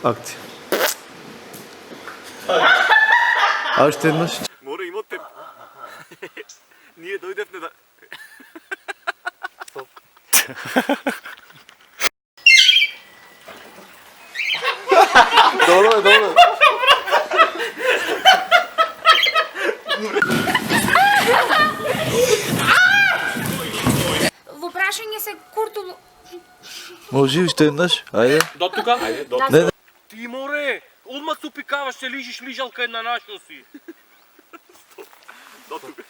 Акция. Още веднъж. Море, има теб. Ние дойдехме да... Стоп. Добро е, добро е. Въпрашение се куртово. Може ли още веднъж? Айде. До тука? Айде, до Не, не. Ти, море! Отма се опикаваш, ще лижиш лижалка една нашо си. До тука.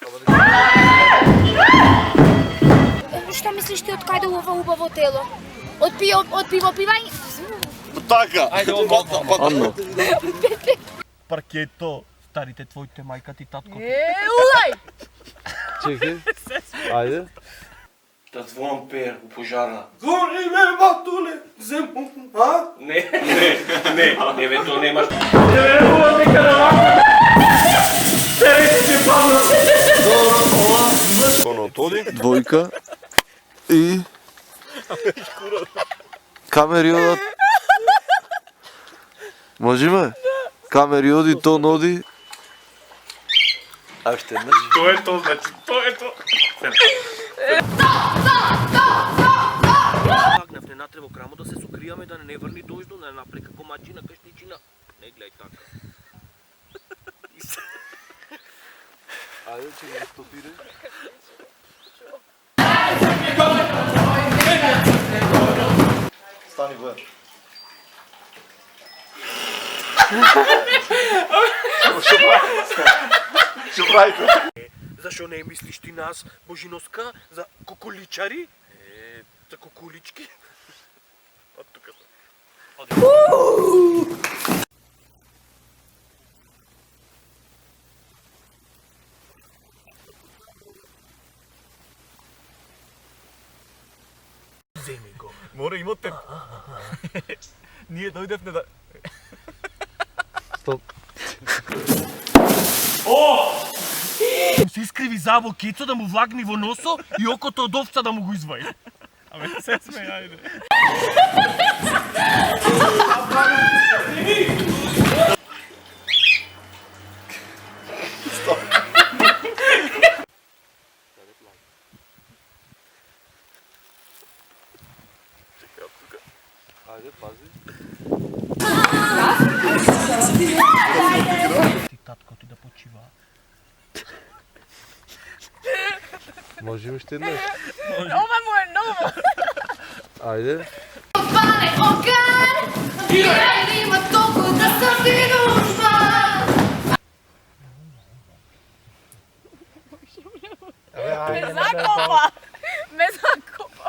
Що мислиш ти откай да лова убаво тело? От пиво пивай? Така! Айде, Анно. Паркето, старите твоите майка ти, татко. Улай! Чекай. Айде. Да звон пер у пожарна. Гони ме, батуле, вземо, а? Не, бе, то нема. Двойка. И... Камери одат. Може ме? Камери оди, то ноди. Още веднъж. То е то, значи, то е то. Пагнав не трябва крамо да се сукријаме, да не върни дождо, да не направи како мачина къщичина. Не гледай така. Айде, че не стопире. Стани, бе. Що правите? Защо не мислиш ти нас, Божиноска, за кукуличари? За кукулички? От тук са. Вземи го. Море, има теб. Ние дойдехме да... Стоп. Си изкриви заво кицо да му влагни во носо и окото од овца да му го изваи. Абе, се смеј, ајде. Айде, пази. Ти татко ти да почива. Може ли още веднъж? Ова му е ново! Айде. Пане огън! И има толкова да съм ти нужна! Абе, айде. Ме закопа! Ме закопа!